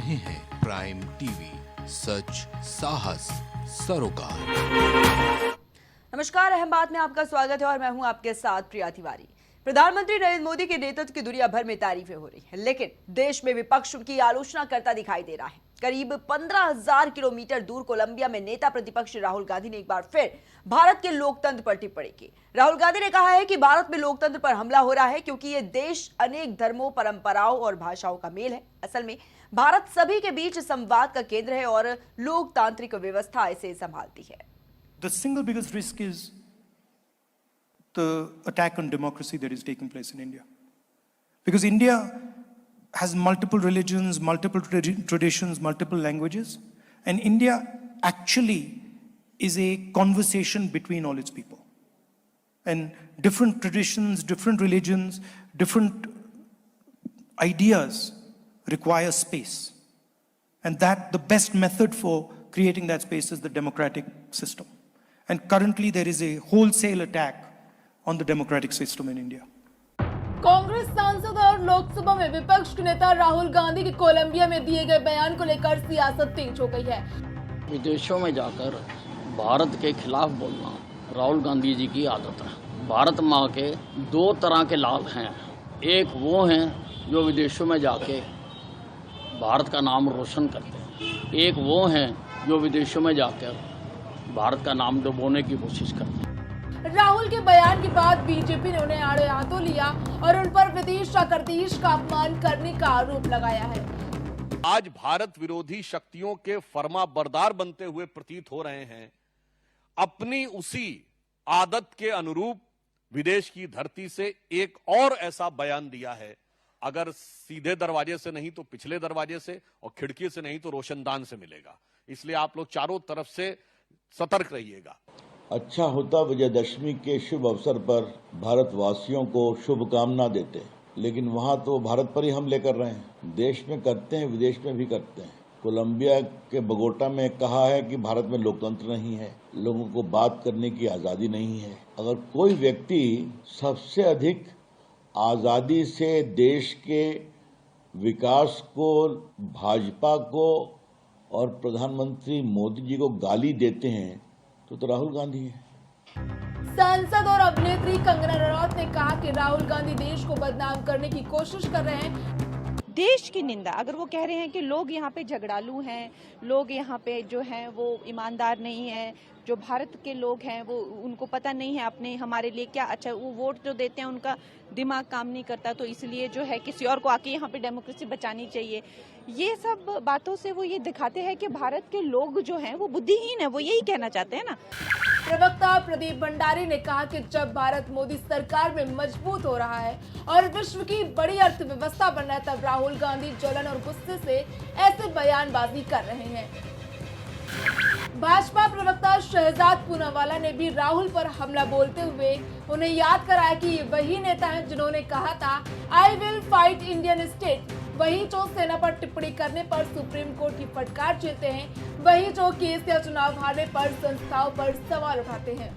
रहे हैं prime TV, सच साहस सरोकार। नमस्कार, अहम बात में आपका स्वागत है और मैं हूं आपके साथ प्रिया तिवारी। प्रधानमंत्री नरेंद्र मोदी के नेतृत्व की दुनिया भर में तारीफें हो रही हैं, लेकिन देश में विपक्ष की आलोचना करता दिखाई दे रहा है। करीब 15,000 किलोमीटर दूर कोलंबिया में नेता प्रतिपक्ष राहुल गांधी ने एक बार फिर भारत के लोकतंत्र पर टिप्पणी की। राहुल गांधी ने कहा है कि भारत में लोकतंत्र पर हमला हो रहा है क्योंकि ये देश अनेक धर्मों, परंपराओं और भाषाओं का मेल है। असल में भारत सभी के बीच संवाद का केंद्र है और लोकतांत्रिक व्यवस्था इसे संभालती है। The single biggest risk is the attack on democracy that is taking place in India. Because India has multiple religions, multiple traditions, multiple languages, and India actually is a conversation between all its people. And different traditions, different religions, different ideas require space. And that the best method for creating that space is the democratic system. And currently there is a wholesale attack on the democratic system in India. Congress सांसद और लोकसभा में विपक्ष के नेता राहुल गांधी के Colombia में दिए गए बयान को लेकर सियासत तेज हो गई है। विदेशों में जाकर भारत के खिलाफ बोलना राहुल गांधी जी की आदत है। भारत माँ के दो तरह के लाल हैं, एक वो हैं जो विदेशों में जाके भारत का नाम रोशन करते हैं, एक वो हैं जो विदेशों में जाकर भारत का नाम डुबोने की कोशिश करते हैं। राहुल के बयान के बाद बीजेपी ने उन्हें आड़े हाथों लिया और उन पर विदेश जाकर देश का अपमान करने का आरोप लगाया है। आज भारत विरोधी शक्तियों के फर्माबरदार बनते हुए प्रतीत हो रहे हैं। अपनी उसी आदत के अनुरूप विदेश की धरती से एक और ऐसा बयान दिया है, अगर सीधे दरवाजे से नहीं तो पिछले दरवाजे से, और खिड़की से नहीं तो रोशनदान से मिलेगा। इसलिए आप लोग चारों तरफ से सतर्क रहिएगा। अच्छा होता विजयदशमी के शुभ अवसर पर भारतवासियों को शुभकामना देते, लेकिन वहाँ तो भारत पर ही हमले कर रहे हैं। देश में करते हैं, विदेश में भी करते हैं। कोलंबिया के बगोटा में कहा है कि भारत में लोकतंत्र नहीं है, लोगों को बात करने की आज़ादी नहीं है। अगर कोई व्यक्ति सबसे अधिक आज़ादी से देश के विकास को, भाजपा को और प्रधानमंत्री मोदी जी को गाली देते हैं तो राहुल गांधी है। सांसद और अभिनेत्री कंगना रनौत ने कहा कि राहुल गांधी देश को बदनाम करने की कोशिश कर रहे हैं। देश की निंदा, अगर वो कह रहे हैं कि लोग यहाँ पे झगड़ालू हैं, लोग यहाँ पे जो हैं वो ईमानदार नहीं हैं, जो भारत के लोग हैं वो उनको पता नहीं है अपने हमारे लिए क्या अच्छा, वो वोट जो देते हैं उनका दिमाग काम नहीं करता, तो इसलिए जो है किसी और को आके यहाँ पे डेमोक्रेसी बचानी चाहिए। ये सब बातों से वो ये दिखाते हैं कि भारत के लोग जो हैं वो बुद्धिहीन है, वो यही कहना चाहते हैं ना। प्रवक्ता प्रदीप भंडारी ने कहा कि जब भारत मोदी सरकार में मजबूत हो रहा है और विश्व की बड़ी अर्थव्यवस्था बन रहा है, तब राहुल गांधी जलन और गुस्से से ऐसे बयानबाजी कर रहे हैं। भाजपा प्रवक्ता शहजाद पूनावाला ने भी राहुल पर हमला बोलते हुए उन्हें याद कराया कि ये वही नेता हैं जिन्होंने कहा था I will fight Indian state, वही जो सेना पर टिप्पणी करने पर सुप्रीम कोर्ट की फटकार झेलते हैं, वही जो केस या चुनाव हारने पर संस्थाओं पर सवाल उठाते हैं।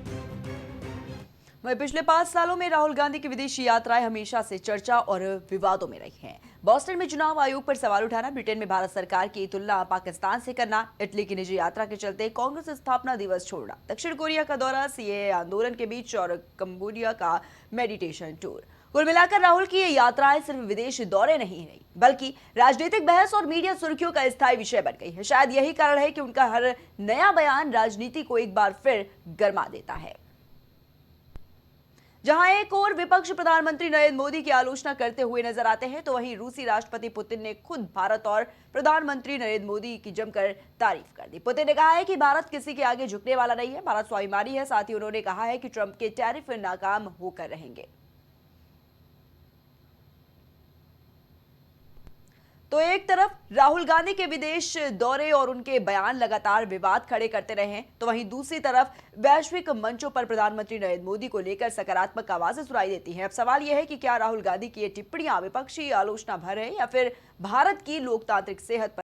वहीं पिछले 5 सालों में राहुल गांधी की विदेशी यात्राएं हमेशा से चर्चा और विवादों में रही हैं। बोस्टन में चुनाव आयोग पर सवाल उठाना, ब्रिटेन में भारत सरकार की तुलना पाकिस्तान से करना, इटली की निजी यात्रा के चलते कांग्रेस स्थापना दिवस छोड़ना, दक्षिण कोरिया का दौरा, सीएए आंदोलन के बीच और कंबोडिया का मेडिटेशन टूर। कुल मिलाकर राहुल की ये यात्राएं सिर्फ विदेशी दौरे नहीं रही, बल्कि राजनीतिक बहस और मीडिया सुर्खियों का स्थायी विषय बन गई है। शायद यही कारण है कि उनका हर नया बयान राजनीति को एक बार फिर गरमा देता है। जहां एक और विपक्ष प्रधानमंत्री नरेंद्र मोदी की आलोचना करते हुए नजर आते हैं, तो वहीं रूसी राष्ट्रपति पुतिन ने खुद भारत और प्रधानमंत्री नरेंद्र मोदी की जमकर तारीफ कर दी। पुतिन ने कहा है कि भारत किसी के आगे झुकने वाला नहीं है, भारत स्वाभिमानी है। साथ ही उन्होंने कहा है कि ट्रंप के टैरिफ नाकाम होकर रहेंगे। तो एक तरफ राहुल गांधी के विदेश दौरे और उनके बयान लगातार विवाद खड़े करते रहे हैं, तो वहीं दूसरी तरफ वैश्विक मंचों पर प्रधानमंत्री नरेंद्र मोदी को लेकर सकारात्मक आवाजें सुनाई देती हैं। अब सवाल यह है कि क्या राहुल गांधी की ये टिप्पणियां विपक्षी आलोचना भर है या फिर भारत की लोकतांत्रिक सेहत पर